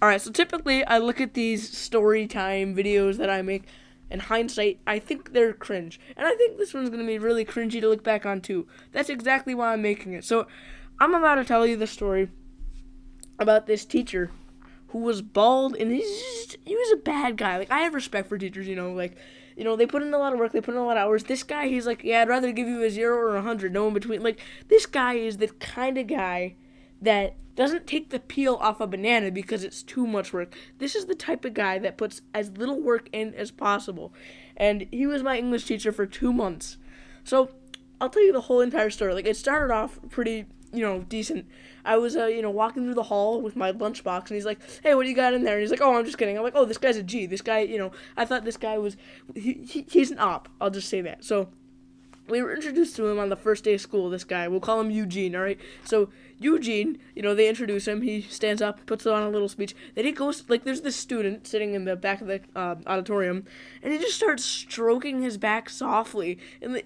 Alright, so typically I look at these story time videos that I make. In hindsight, I think they're cringe. And I think this one's going to be really cringy to look back on, too. That's exactly why I'm making it. So, I'm about to tell you the story about this teacher who was bald, and he was a bad guy. Like, I have respect for teachers, they put in a lot of work, they put in a lot of hours. This guy, he's like, yeah, I'd rather give you a 0 or 100, no in between. Like, this guy is the kind of guy that doesn't take the peel off a banana because it's too much work. This is the type of guy that puts as little work in as possible. And he was my English teacher for 2 months. So, I'll tell you the whole entire story. Like, it started off pretty, decent. I was, walking through the hall with my lunchbox, and he's like, hey, what do you got in there? And he's like, oh, I'm just kidding. I'm like, oh, this guy's a G. This guy, I thought this guy was, he's an op. I'll just say that. So, we were introduced to him on the first day of school, this guy. We'll call him Eugene, all right? So, Eugene, they introduce him. He stands up, puts on a little speech. Then he goes, there's this student sitting in the back of the auditorium, and he just starts stroking his back softly. And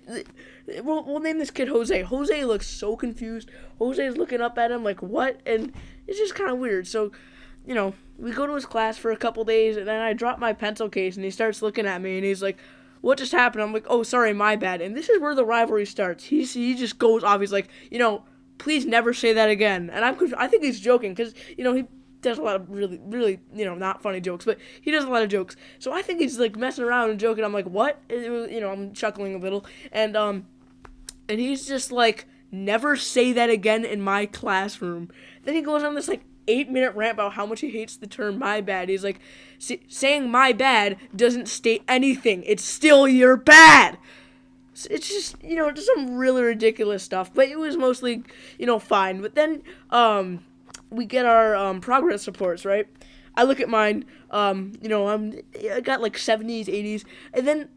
we'll name this kid Jose. Jose looks so confused. Jose is looking up at him like, what? And it's just kind of weird. So, we go to his class for a couple days, and then I drop my pencil case, and he starts looking at me, and he's like, what just happened? I'm like, oh, sorry, my bad. And this is where the rivalry starts. He just goes off. He's like, please never say that again. And I think he's joking because, he does a lot of really, really, not funny jokes, but he does a lot of jokes. So I think he's, messing around and joking. I'm like, what? I'm chuckling a little. And he's just like, never say that again in my classroom. Then he goes on this, 8-minute rant about how much he hates the term my bad. He's like, saying my bad doesn't state anything. It's still your bad. It's just, just some really ridiculous stuff. But it was mostly, fine. But then we get our progress reports, right? I look at mine, I got 70s, 80s. And then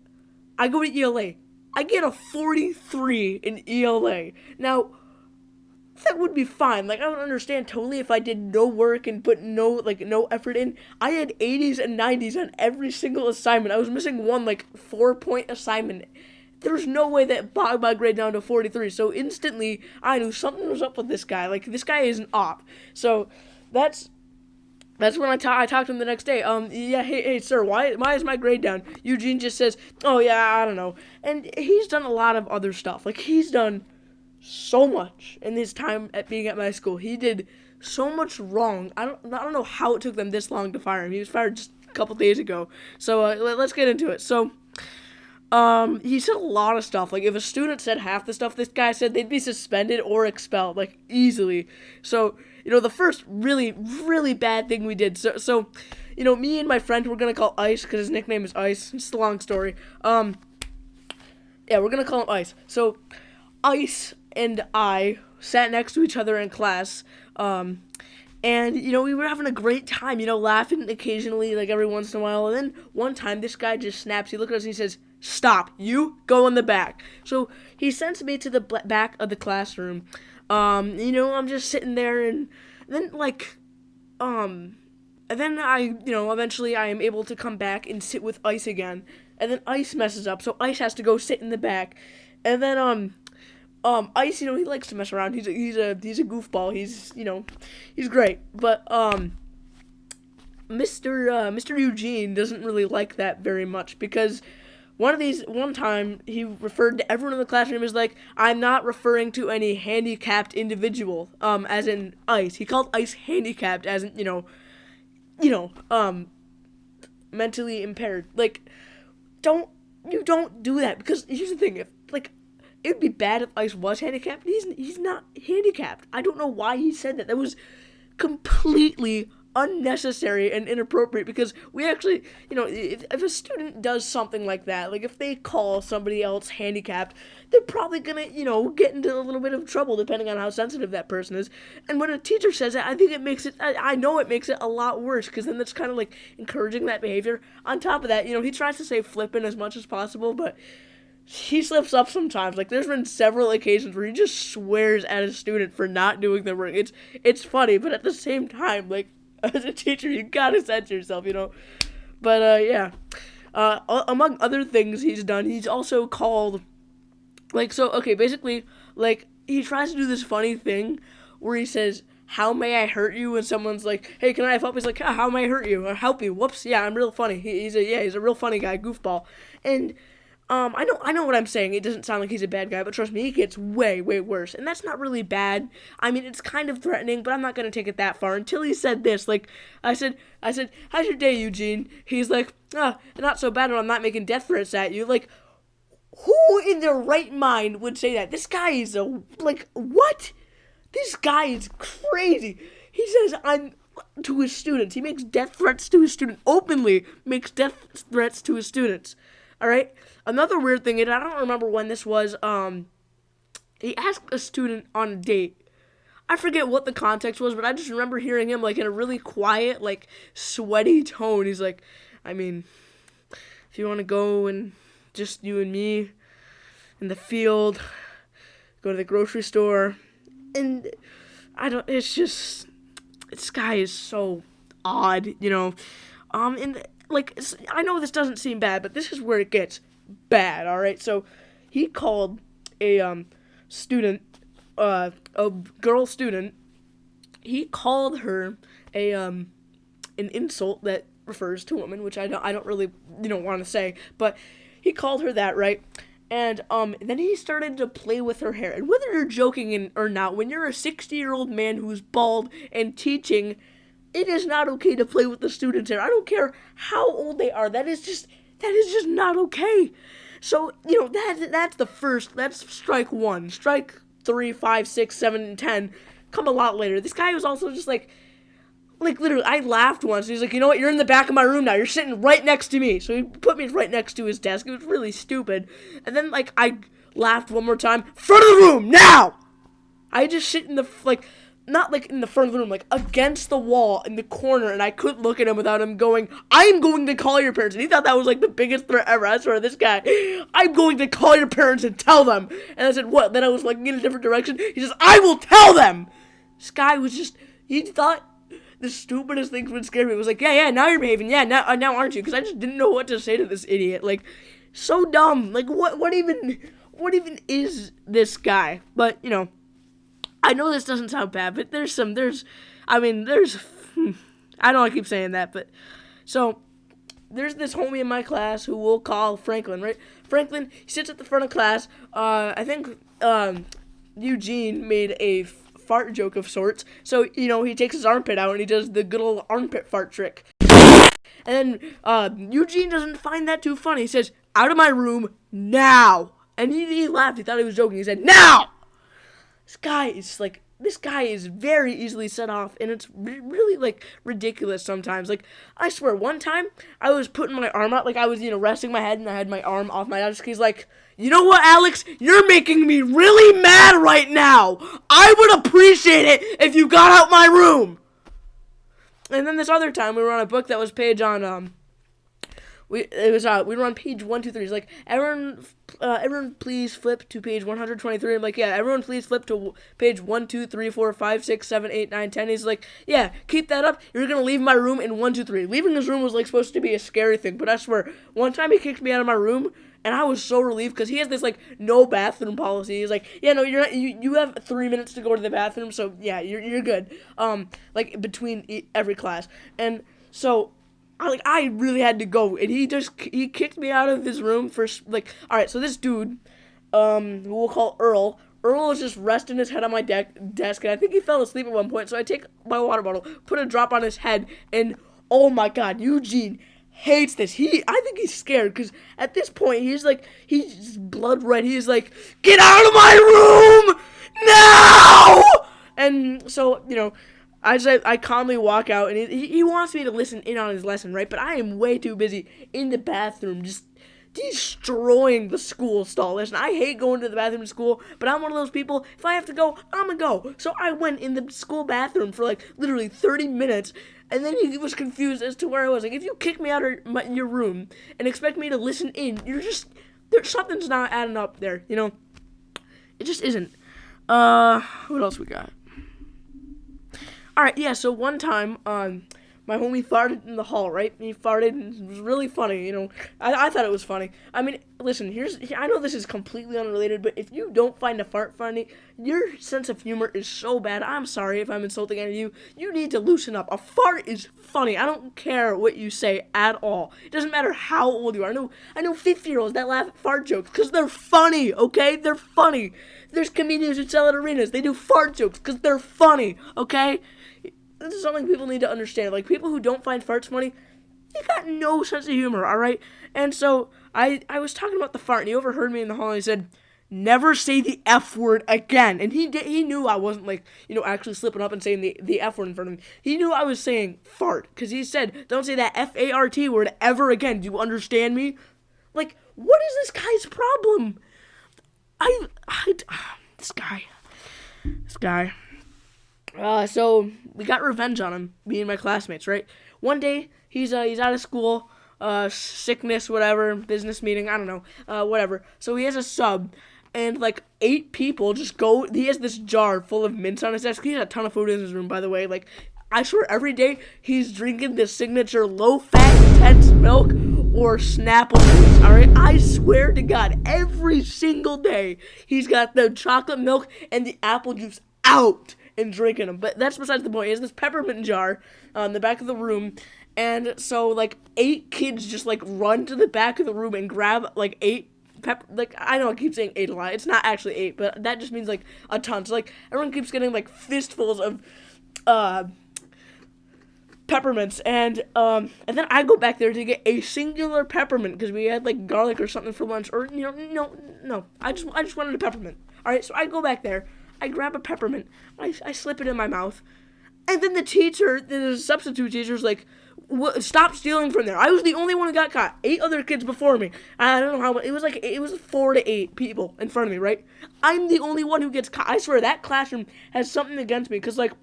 I go to ELA. I get a 43 in ELA. Now, that would be fine. I don't understand totally if I did no work and put no effort in. I had 80s and 90s on every single assignment. I was missing one 4-point assignment. There was no way that bogged my grade down to 43. So instantly, I knew something was up with this guy. This guy is an op. So that's when I talked to him the next day. Yeah, hey, sir, why is my grade down? Eugene just says, oh, yeah, I don't know. And he's done a lot of other stuff. He's done so much in his time being at my school. He did so much wrong. I don't know how it took them this long to fire him. He was fired just a couple days ago. So let's get into it. So he said a lot of stuff. If a student said half the stuff this guy said, they'd be suspended or expelled easily. So the first really, really bad thing we did. So me and my friend we're gonna call Ice because his nickname is Ice. It's a long story. Yeah, we're gonna call him Ice. So Ice and I sat next to each other in class, and, we were having a great time, laughing occasionally, every once in a while, and then one time, this guy just snaps, he looked at us and he says, stop, you go in the back. So, he sends me to the back of the classroom, I'm just sitting there, and then, and then I, eventually I am able to come back and sit with Ice again, and then Ice messes up, so Ice has to go sit in the back, and then, Ice, he likes to mess around. He's a goofball. He's great. But Mr. Eugene doesn't really like that very much because one time he referred to everyone in the classroom as I'm not referring to any handicapped individual, as in Ice. He called Ice handicapped as in, mentally impaired. Don't do that because here's the thing, if it would be bad if Ice was handicapped. He's not handicapped. I don't know why he said that. That was completely unnecessary and inappropriate because we actually, if a student does something like that, if they call somebody else handicapped, they're probably gonna, get into a little bit of trouble depending on how sensitive that person is. And when a teacher says that, I think it makes it, I know it makes it a lot worse because then that's kind of encouraging that behavior. On top of that, he tries to say flippant as much as possible, but he slips up sometimes. There's been several occasions where he just swears at a student for not doing the work. It's funny, but at the same time, as a teacher, you gotta censor yourself, But, yeah. Among other things he's done, he's also called, basically, he tries to do this funny thing where he says, how may I hurt you when someone's like, hey, can I have help? He's like, how may I hurt you or help you? Whoops, yeah, I'm real funny. He's a real funny guy, goofball. And I know what I'm saying. It doesn't sound like he's a bad guy, but trust me, he gets way, way worse. And that's not really bad. I mean, it's kind of threatening, but I'm not gonna take it that far until he said this. Like, I said, how's your day, Eugene? He's like, not so bad when I'm not making death threats at you. Like, who in their right mind would say that? This guy is what? This guy is crazy. He says to his students. He makes death threats to his students. Openly makes death threats to his students. Alright? Another weird thing, and I don't remember when this was, he asked a student on a date. I forget what the context was, but I just remember hearing him, like, in a really quiet, like, sweaty tone. He's like, I mean, if you want to go and just you and me in the field, go to the grocery store, and it's just, this guy is so odd, you know, and, like, I know this doesn't seem bad, but this is where it gets bad, alright, so, he called a, student, a girl student, he called her an insult that refers to women, which I don't really, want to say, but he called her that, right? And then he started to play with her hair. And whether you're joking or not, when you're a 60-year-old man who's bald and teaching, it is not okay to play with the students' hair. I don't care how old they are. That is just not okay. So, that's strike one. Strike 3, 5, 6, 7, and 10 come a lot later. This guy was also just like literally, I laughed once. He's like, you know what? You're in the back of my room now. You're sitting right next to me. So he put me right next to his desk. It was really stupid. And then, I laughed one more time. Front of the room, now! I just sit in the, not, in the front of the room, against the wall in the corner. And I couldn't look at him without him going, I'm going to call your parents. And he thought that was, the biggest threat ever. I swear, this guy, I'm going to call your parents and tell them. And I said, what? Then I was, in a different direction. He says, I will tell them! This guy was just, he thought the stupidest things would scare me. It was like, yeah, now you're behaving. Yeah, now aren't you? Because I just didn't know what to say to this idiot. So dumb. What even is this guy? But, I know this doesn't sound bad, but I don't want to keep saying that, but, so, there's this homie in my class who we'll call Franklin, right? Franklin, he sits at the front of class. I think, Eugene made a fart joke of sorts. So, he takes his armpit out and he does the good old armpit fart trick. And then Eugene doesn't find that too funny. He says, out of my room now. And he laughed. He thought he was joking. He said, now! This guy is very easily set off, and it's really, ridiculous sometimes. I swear, one time, I was putting my arm out, I was, resting my head, and I had my arm off my desk. He's like, you know what, Alex? You're making me really mad right now. I would appreciate it if you got out my room. And then this other time, we were on a book that was page on, we were on page 123. He's like, everyone please flip to page 123. I'm like, yeah, everyone please flip to page 1, 2, 3, 4, 5, 6, 7, 8, 9, 10. He's like, yeah, keep that up. You're gonna leave my room in 1, 2, 3. Leaving his room was supposed to be a scary thing, but I swear, one time he kicked me out of my room, and I was so relieved because he has this no bathroom policy. He's like, yeah, no, you're not. You have 3 minutes to go to the bathroom, so yeah, you're good. Between every class, and so. I really had to go, and he kicked me out of his room for, alright, so this dude, who we'll call Earl was just resting his head on my desk, and I think he fell asleep at one point, so I take my water bottle, put a drop on his head, and, oh my god, Eugene hates this. I think he's scared, because at this point, he's blood red, he's like, get out of my room, now! And so, I calmly walk out, and he wants me to listen in on his lesson, right? But I am way too busy in the bathroom just destroying the school stall. Listen, I hate going to the bathroom in school, but I'm one of those people, if I have to go, I'm gonna go. So I went in the school bathroom for, literally 30 minutes, and then he was confused as to where I was. If you kick me out of your room and expect me to listen in, something's not adding up there, It just isn't. What else we got? Alright, yeah, so one time, my homie farted in the hall, right? He farted, and it was really funny, I thought it was funny. I mean, listen, I know this is completely unrelated, but if you don't find a fart funny, your sense of humor is so bad. I'm sorry if I'm insulting any of you. You need to loosen up. A fart is funny. I don't care what you say at all. It doesn't matter how old you are. I know 50-year-olds that laugh at fart jokes because they're funny, okay? They're funny. There's comedians who sell at arenas. They do fart jokes because they're funny, okay? This is something people need to understand. Like, people who don't find farts funny, they got no sense of humor, all right? And so I was talking about the fart, and he overheard me in the hall, and he said, never say the F word again. And he knew I wasn't, like, actually slipping up and saying the F word in front of him. He knew I was saying fart, because he said, don't say that F-A-R-T word ever again. Do you understand me? Like, what is this guy's problem? This guy. So we got revenge on him, me and my classmates, right? One day, he's out of school, sickness, whatever, business meeting, I don't know, whatever. So he has a sub, and like 8 people just go. He has this jar full of mints on his desk. He has a ton of food in his room, by the way. Like, I swear, every day he's drinking the signature low-fat, intense milk or Snapple juice, all right? I swear to God, every single day he's got the chocolate milk and the apple juice out and drinking them. But that's besides the point. He has this peppermint jar in the back of the room, and so like 8 kids just like run to the back of the room and grab like 8 like, I know I keep saying 8 a lot. It's not actually 8, but that just means like a ton. So like everyone keeps getting like fistfuls of peppermints, and then I go back there to get a singular peppermint because we had like garlic or something for lunch, or no, I just wanted a peppermint. All right, so I go back there, I grab a peppermint, I slip it in my mouth, and then the substitute teacher's like, stop stealing from there. I was the only one who got caught. 8 other kids before me. I don't know how, it was 4 to 8 people in front of me, right? I'm the only one who gets caught. I swear that classroom has something against me, because like,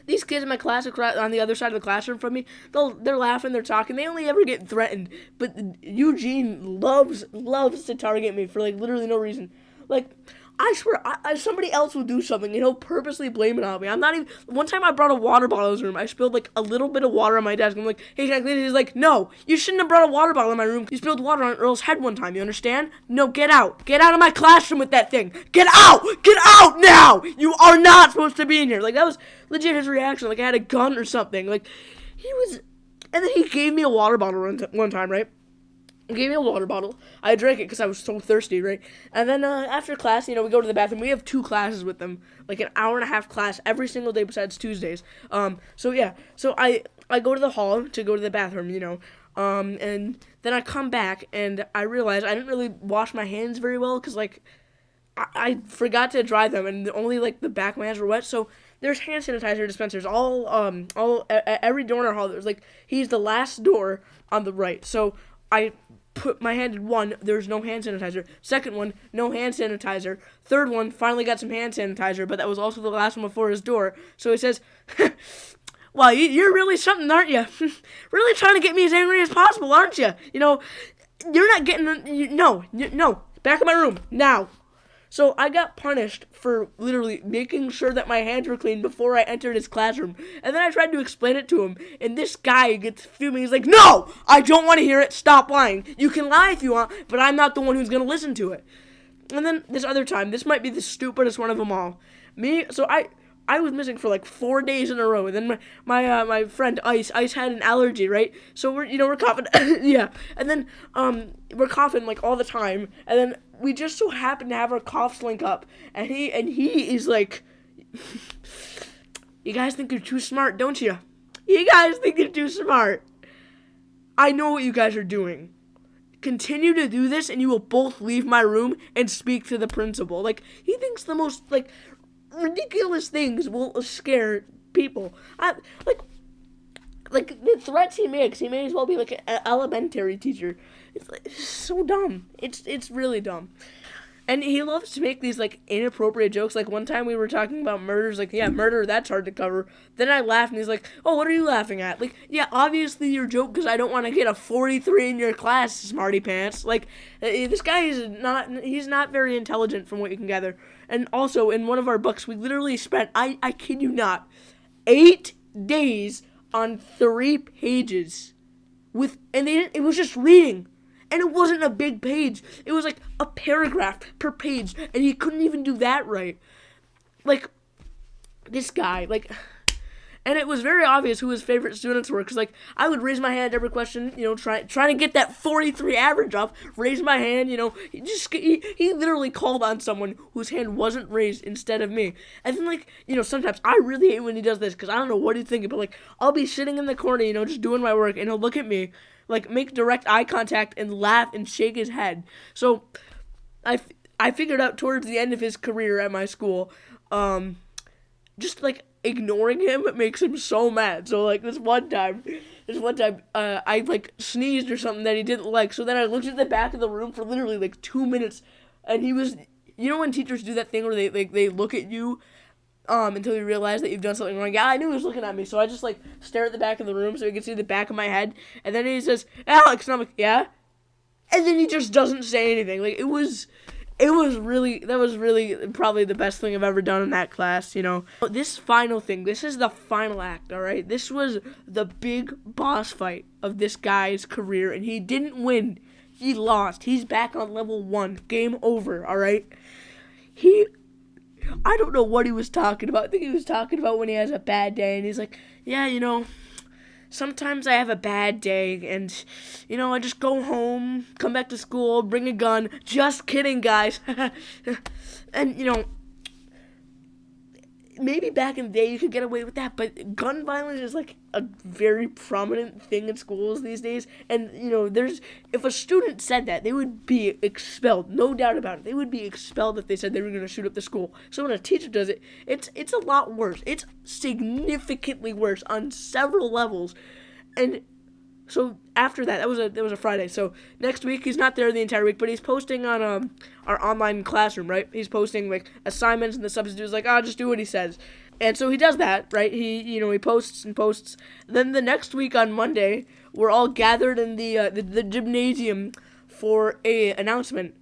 these kids in my class on the other side of the classroom from me, they're laughing, they're talking, they only ever get threatened. But Eugene loves to target me for like literally no reason. Like, I swear, somebody else will do something, purposely blame it on me. I'm not even. One time I brought a water bottle in his room. I spilled like a little bit of water on my desk. I'm like, hey, can I clean it? He's like, no, you shouldn't have brought a water bottle in my room. You spilled water on Earl's head one time. You understand? No, get out. Get out of my classroom with that thing. Get out! Get out now! You are not supposed to be in here. Like, that was legit his reaction. Like, I had a gun or something. Like, and then he gave me a water bottle one time, right? He gave me a water bottle. I drank it because I was so thirsty, right? And then after class, we go to the bathroom. We have 2 classes with them, like an hour-and-a-half class every single day besides Tuesdays. So I go to the hall to go to the bathroom, and then I come back and I realize I didn't really wash my hands very well because like I forgot to dry them, and only like the back of my hands were wet. So there's hand sanitizer dispensers every door in our hall. There's like, he's the last door on the right. So I put my hand in one, there's no hand sanitizer. Second one, no hand sanitizer. Third one, finally got some hand sanitizer, but that was also the last one before his door. So he says, well, you're really something, aren't you? Really trying to get me as angry as possible, aren't you? You're not getting, no, back in my room, now. So I got punished for literally making sure that my hands were clean before I entered his classroom. And then I tried to explain it to him, and this guy gets fuming. He's like, no, I don't want to hear it. Stop lying. You can lie if you want, but I'm not the one who's going to listen to it. And then this other time, this might be the stupidest one of them all. I was missing for like 4 days in a row, and then my friend Ice had an allergy, right? So we're coughing, yeah, and then we're coughing like all the time, and then we just so happen to have our coughs link up, and he is like, you guys think you're too smart, don't you? You guys think you're too smart. I know what you guys are doing. Continue to do this, and you will both leave my room and speak to the principal. Like, he thinks the most like ridiculous things will scare people. Like the threats he makes, he may as well be like an elementary teacher. It's so dumb. It's really dumb. And he loves to make these like inappropriate jokes. Like one time we were talking about murders, like, yeah, murder, that's hard to cover. Then I laughed and he's like, oh, what are you laughing at? Like, yeah, obviously your joke because I don't want to get a 43 in your class, smarty pants. Like, this guy he's not very intelligent from what you can gather. And also in one of our books, we literally spent, I kid you not, 8 days on 3 pages and it was just reading. And it wasn't a big page. It was like a paragraph per page, and he couldn't even do that right. Like, this guy, like, and it was very obvious who his favorite students were, because, like, I would raise my hand every question, trying to get that 43 average up, raise my hand, he literally called on someone whose hand wasn't raised instead of me. And then, like, sometimes I really hate when he does this, because I don't know what he's thinking, but, like, I'll be sitting in the corner, just doing my work, and he'll look at me, like, make direct eye contact and laugh and shake his head. So I figured out towards the end of his career at my school, just, like, ignoring him makes him so mad. So, like, this one time, I, like, sneezed or something that he didn't like. So then I looked at the back of the room for literally, like, 2 minutes, and he was, when teachers do that thing where they look at you, until you realize that you've done something wrong. Yeah, I knew he was looking at me, so I just, like, stare at the back of the room so he can see the back of my head, and then he says, Alex, and I'm like, yeah? And then he just doesn't say anything. Like, that was really probably the best thing I've ever done in that class, This final thing, this is the final act, alright? This was the big boss fight of this guy's career, and he didn't win. He lost. He's back on level 1. Game over, alright? I don't know what he was talking about. I think he was talking about when he has a bad day, and he's like, yeah, sometimes I have a bad day, and, I just go home, come back to school, bring a gun. Just kidding, guys. And, maybe back in the day you could get away with that, but gun violence is, like, a very prominent thing in schools these days. And, if a student said that, they would be expelled. No doubt about it. They would be expelled if they said they were going to shoot up the school. So when a teacher does it, it's a lot worse. It's significantly worse on several levels. And so after that was a Friday. So next week he's not there the entire week, but he's posting on our online classroom, right? He's posting, like, assignments, and the substitute is like, just do what he says. And so he does that, right? He posts and posts. Then the next week on Monday, we're all gathered in the gymnasium for a announcement,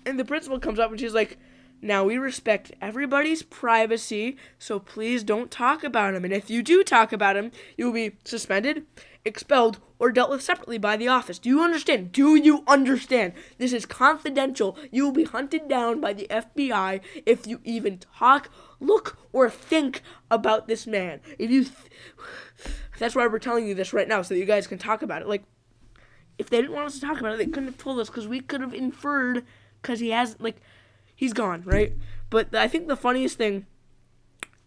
and the principal comes up and she's like, now, we respect everybody's privacy, so please don't talk about him. And if you do talk about him, you will be suspended, expelled, or dealt with separately by the office. Do you understand? Do you understand? This is confidential. You will be hunted down by the FBI if you even talk, look, or think about this man. That's why we're telling you this right now, so that you guys can talk about it. Like, if they didn't want us to talk about it, they couldn't have told us, because we could have inferred, because he has, like, he's gone, right? But I think the funniest thing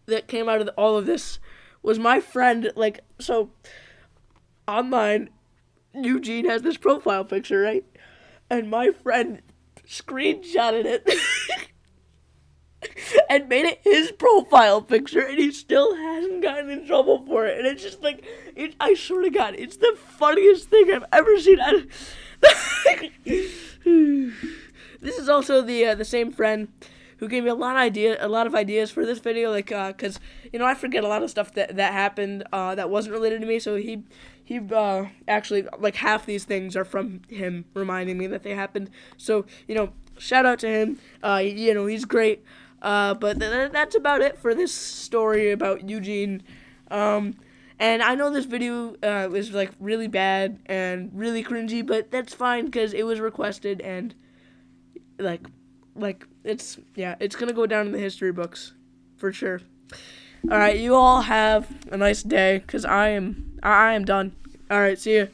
that came out of all of this was my friend, like, so online, Eugene has this profile picture, right? And my friend screenshotted it and made it his profile picture, and he still hasn't gotten in trouble for it. And it's just like, I swear to God, it's the funniest thing I've ever seen. This is also the same friend who gave me a lot of ideas for this video, like, cause I forget a lot of stuff that happened that wasn't related to me. So he actually, like, half these things are from him reminding me that they happened. So shout out to him. He's great. But that's about it for this story about Eugene. And I know this video is, like, really bad and really cringy, but that's fine because it was requested, and like it's gonna go down in the history books for sure. All right, you all have a nice day, because I am done. All right, see ya.